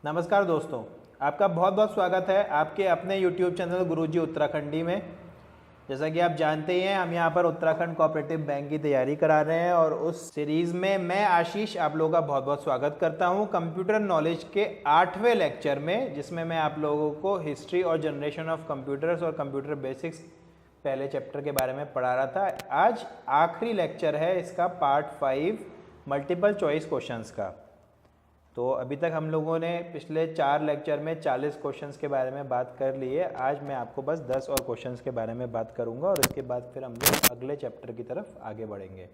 नमस्कार दोस्तों, आपका बहुत बहुत स्वागत है आपके अपने YouTube चैनल गुरुजी उत्तराखंडी में। जैसा कि आप जानते ही हैं, हम यहाँ पर उत्तराखंड कोऑपरेटिव बैंक की तैयारी करा रहे हैं और उस सीरीज़ में मैं आशीष आप लोगों का बहुत बहुत स्वागत करता हूँ कंप्यूटर नॉलेज के 8वें लेक्चर में, जिसमें मैं आप लोगों को हिस्ट्री और जनरेशन ऑफ कंप्यूटर्स और कंप्यूटर बेसिक्स पहले चैप्टर के बारे में पढ़ा रहा था। आज आखिरी लेक्चर है इसका पार्ट 5 मल्टीपल चॉइस क्वेश्चंस का। तो अभी तक हम लोगों ने पिछले 4 लेक्चर में 40 क्वेश्चंस के बारे में बात कर ली है। आज मैं आपको बस 10 और क्वेश्चंस के बारे में बात करूंगा और इसके बाद फिर हम लोग अगले चैप्टर की तरफ आगे बढ़ेंगे।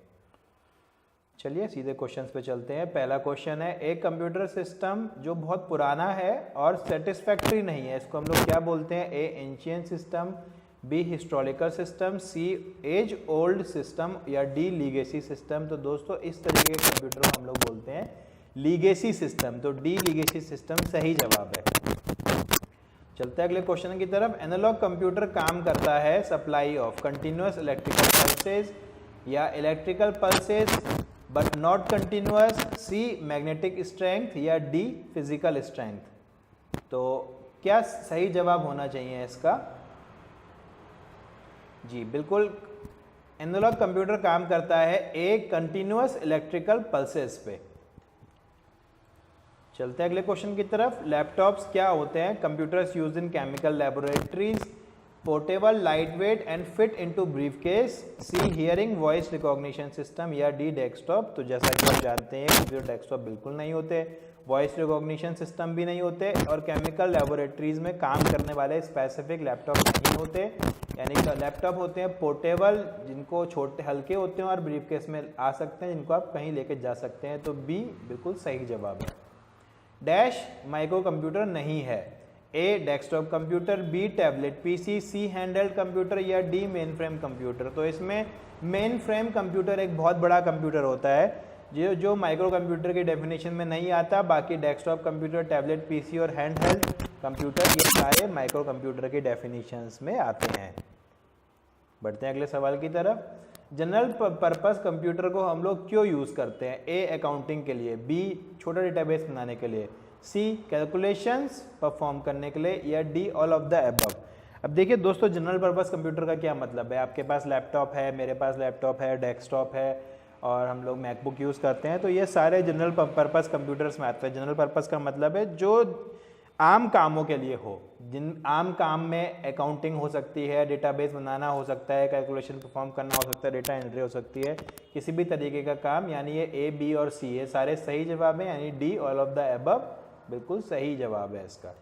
चलिए सीधे क्वेश्चंस पे चलते हैं। पहला क्वेश्चन है, एक कंप्यूटर सिस्टम जो बहुत पुराना है और सेटिस्फैक्टरी नहीं है, इसको हम लोग क्या बोलते हैं? A ancient system, B historical system, C age old system या डी लीगेसी सिस्टम। तो दोस्तों इस तरीके के कंप्यूटर को हम लोग बोलते हैं लीगेसी सिस्टम। तो डी लीगेसी सिस्टम सही जवाब है। चलते हैं अगले क्वेश्चन की तरफ। एनालॉग कंप्यूटर काम करता है supply of continuous electrical pulses या electrical pulses but not continuous, C magnetic strength या डी फिजिकल स्ट्रेंथ। तो क्या सही जवाब होना चाहिए इसका? जी बिल्कुल, एनालॉग कंप्यूटर काम करता है ए कंटिन्यूअस इलेक्ट्रिकल पल्सेस पे। चलते हैं अगले क्वेश्चन की तरफ। लैपटॉप्स क्या होते हैं? Computers use in chemical laboratories, portable, light weight and fit into briefcase, C hearing voice recognition system या डी डेस्कटॉप। तो जैसा कि आप जानते हैं कंप्यूटर डेस्कटॉप बिल्कुल नहीं होते, वॉइस रिकॉग्निशन सिस्टम भी नहीं होते और केमिकल लैबोरेटरीज में काम करने वाले स्पेसिफिक लैपटॉप नहीं होते। यानी कि लैपटॉप होते हैं पोर्टेबल, जिनको छोटे हल्के होते हैं और ब्रीफकेस में आ सकते हैं, जिनको आप कहीं लेके जा सकते हैं। तो बी बिल्कुल सही जवाब है। डैश माइक्रो कंप्यूटर नहीं है, A desktop computer, B tablet PC, C handheld computer या डी मेन फ्रेम कंप्यूटर। तो इसमें मेन फ्रेम कंप्यूटर एक बहुत बड़ा कंप्यूटर होता है जो माइक्रो कंप्यूटर की डेफिनेशन में नहीं आता। बाकी डेस्कटॉप कंप्यूटर, टैबलेट पीसी और हैंडहेल्ड कंप्यूटर ये सारे माइक्रो कंप्यूटर की डेफिनेशंस में आते हैं। बढ़ते हैं अगले सवाल की तरफ। जनरल पर्पस कंप्यूटर को हम लोग क्यों यूज़ करते हैं? ए अकाउंटिंग के लिए, बी छोटा डेटाबेस बनाने के लिए, सी कैलकुलेशंस परफॉर्म करने के लिए या D all of the above. अब देखिए दोस्तों, जनरल पर्पस कंप्यूटर का क्या मतलब है? आपके पास लैपटॉप है, मेरे पास लैपटॉप है, डेस्कटॉप है और हम लोग मैकबुक यूज़ करते हैं, तो ये सारे जनरल पर्पस कंप्यूटर्स में आते हैं। जनरल पर्पस का मतलब है जो आम कामों के लिए हो। जिन आम काम में अकाउंटिंग हो सकती है, डेटाबेस बनाना हो सकता है, कैलकुलेशन परफॉर्म करना हो सकता है, डेटा एंट्री हो सकती है, किसी भी तरीके का काम। यानी ये ए, बी और सी ये सारे सही जवाब हैं, यानी D all of the above बिल्कुल सही जवाब है इसका।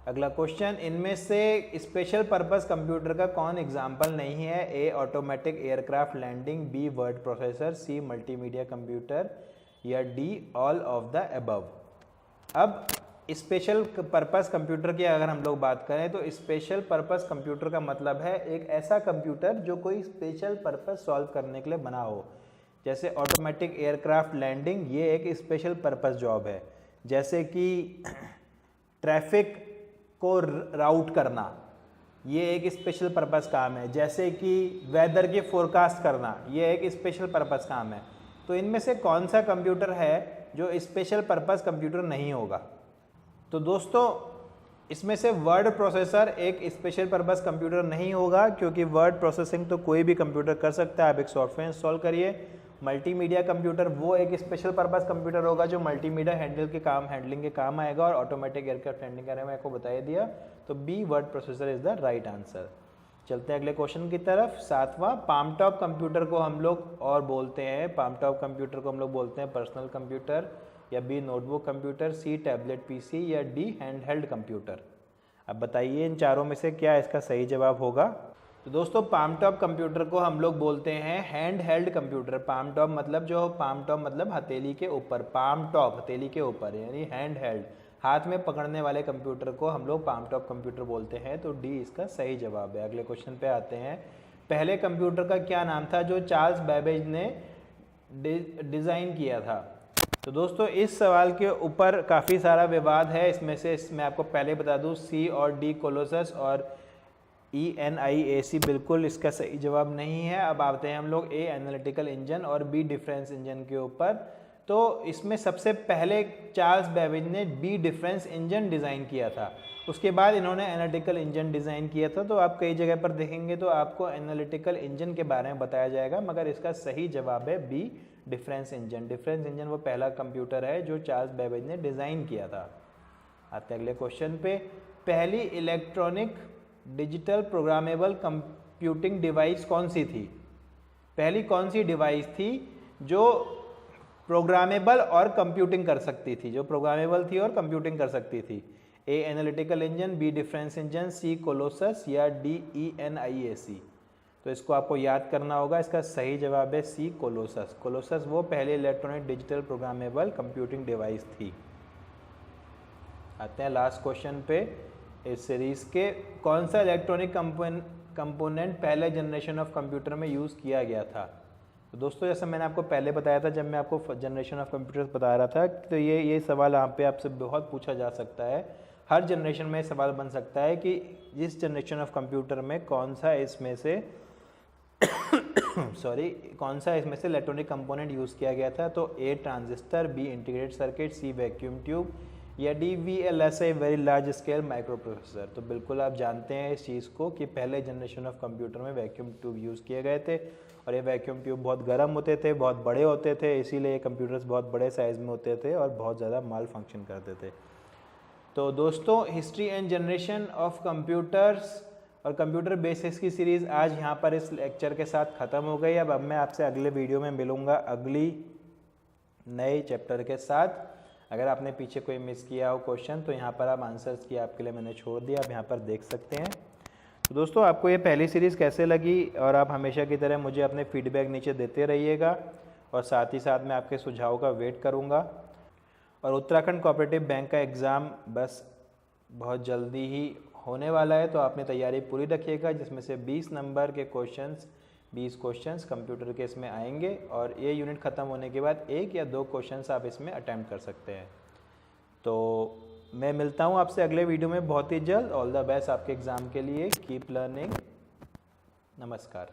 अगला क्वेश्चन, इनमें से स्पेशल पर्पस कंप्यूटर का कौन एग्जाम्पल नहीं है? A automatic aircraft landing, B word processor, C multimedia computer या D all of the above. अब स्पेशल पर्पस कंप्यूटर की अगर हम लोग बात करें तो स्पेशल पर्पस कंप्यूटर का मतलब है एक ऐसा कंप्यूटर जो कोई स्पेशल पर्पस सॉल्व करने के लिए बना हो। जैसे ऑटोमेटिक एयरक्राफ्ट लैंडिंग, ये एक स्पेशल पर्पस जॉब है। जैसे कि ट्रैफिक को राउट करना, ये एक स्पेशल पर्पस काम है। जैसे कि वेदर की फोरकास्ट करना, ये एक स्पेशल पर्पस काम है। तो इनमें से कौन सा कंप्यूटर है जो स्पेशल पर्पस कंप्यूटर नहीं होगा? तो दोस्तों इसमें से वर्ड प्रोसेसर एक स्पेशल पर्पस कंप्यूटर नहीं होगा, क्योंकि वर्ड प्रोसेसिंग तो कोई भी कंप्यूटर कर सकता है। आप एक सॉफ्टवेयर इंस्टॉल करिए। मल्टीमीडिया कंप्यूटर वो एक स्पेशल पर्पस कंप्यूटर होगा जो मल्टीमीडिया हैंडलिंग के काम आएगा और ऑटोमेटिक एयरक्राफ्ट लैंडिंग के बारे में आपको बता दिया। तो B word processor is the right answer. चलते हैं अगले क्वेश्चन की तरफ। 7वां, पामटॉप कंप्यूटर को हम लोग और बोलते हैं, पामटॉप कंप्यूटर को हम लोग बोलते हैं पर्सनल कंप्यूटर या B notebook computer, C tablet PC या डी हैंडहेल्ड कंप्यूटर। अब बताइए इन चारों में से क्या इसका सही जवाब होगा? तो दोस्तों पामटॉप कंप्यूटर को हम लोग बोलते हैं हैंडहेल्ड कंप्यूटर। पामटॉप मतलब हथेली के ऊपर, पामटॉप हथेली के ऊपर यानी हैंडहेल्ड, हाथ में पकड़ने वाले कंप्यूटर को हम लोग पामटॉप कंप्यूटर बोलते हैं। तो डी इसका सही जवाब है। अगले क्वेश्चन पे आते हैं। पहले कंप्यूटर का क्या नाम था जो चार्ल्स बैबेज ने डिज़ाइन किया था? तो दोस्तों इस सवाल के ऊपर काफ़ी सारा विवाद है। मैं आपको पहले बता दूं, सी और डी कोलोसस और ENIAC बिल्कुल इसका सही जवाब नहीं है। अब आते हैं हम लोग ए एनालिटिकल इंजन और बी डिफरेंस इंजन के ऊपर। तो इसमें सबसे पहले चार्ल्स बेबेज ने बी डिफरेंस इंजन डिज़ाइन किया था, उसके बाद इन्होंने एनालिटिकल इंजन डिज़ाइन किया था। तो आप कई जगह पर देखेंगे तो आपको एनालिटिकल इंजन के बारे में बताया जाएगा, मगर इसका सही जवाब है B difference engine. Difference engine वो पहला कंप्यूटर है जो चार्ल्स बेबेज ने डिज़ाइन किया था। आते अगले क्वेश्चन पे, पहली electronic digital programmable computing device कौन सी थी? पहली कौन सी डिवाइस थी जो प्रोग्रामेबल और कंप्यूटिंग कर सकती थी, जो प्रोग्रामेबल थी और कंप्यूटिंग कर सकती थी? A analytical engine, B difference engine, C Colossus या डी ENIAC? तो इसको आपको याद करना होगा। इसका सही जवाब है सी कोलोसस। कोलोसस वो पहले electronic digital programmable computing device थी। आते हैं लास्ट क्वेश्चन पे इस सीरीज के, कौन सा इलेक्ट्रॉनिक कंपोनेंट पहले जनरेशन ऑफ कंप्यूटर में यूज़ किया गया था? तो दोस्तों जैसा मैंने आपको पहले बताया था, जब मैं आपको जनरेशन ऑफ कंप्यूटर्स बता रहा था, तो ये सवाल यहाँ पे आपसे बहुत पूछा जा सकता है। हर जनरेशन में सवाल बन सकता है कि जिस जनरेशन ऑफ कंप्यूटर में कौन सा इसमें से कौन सा इसमें से इलेक्ट्रॉनिक कंपोनेंट यूज़ किया गया था? तो A transistor, B integrated circuit, C vacuum tube या D VLSI very large scale micro processor? तो बिल्कुल आप जानते हैं इस चीज़ को कि पहले जनरेशन ऑफ कंप्यूटर में वैक्यूम ट्यूब यूज़ किए गए थे, और ये वैक्यूम ट्यूब बहुत गर्म होते थे, बहुत बड़े होते थे, इसीलिए कंप्यूटर्स बहुत बड़े साइज़ में होते थे और बहुत ज़्यादा माल फंक्शन करते थे। तो दोस्तों history and generation of computers और कंप्यूटर बेसिक्स की सीरीज़ आज यहाँ पर इस लेक्चर के साथ ख़त्म हो गई। अब मैं आपसे अगले वीडियो में मिलूँगा अगली नए चैप्टर के साथ। अगर आपने पीछे कोई मिस किया हो क्वेश्चन तो यहाँ पर आप आंसर्स की आपके लिए मैंने छोड़ दिया, आप यहाँ पर देख सकते हैं। तो दोस्तों आपको ये पहली सीरीज़ कैसे लगी, और आप हमेशा की तरह मुझे अपने फीडबैक नीचे देते रहिएगा, और साथ ही साथ मैं आपके सुझाव का वेट करूँगा। और उत्तराखंड कोऑपरेटिव बैंक का एग्ज़ाम बस बहुत जल्दी ही होने वाला है, तो आपने तैयारी पूरी रखिएगा, जिसमें से 20 नंबर के क्वेश्चंस 20 क्वेश्चंस कंप्यूटर के इसमें आएंगे, और ये यूनिट ख़त्म होने के बाद 1 या 2 क्वेश्चंस आप इसमें अटैम्प्ट कर सकते हैं। तो मैं मिलता हूँ आपसे अगले वीडियो में बहुत ही जल्द। ऑल द बेस्ट आपके एग्ज़ाम के लिए। Keep learning. नमस्कार।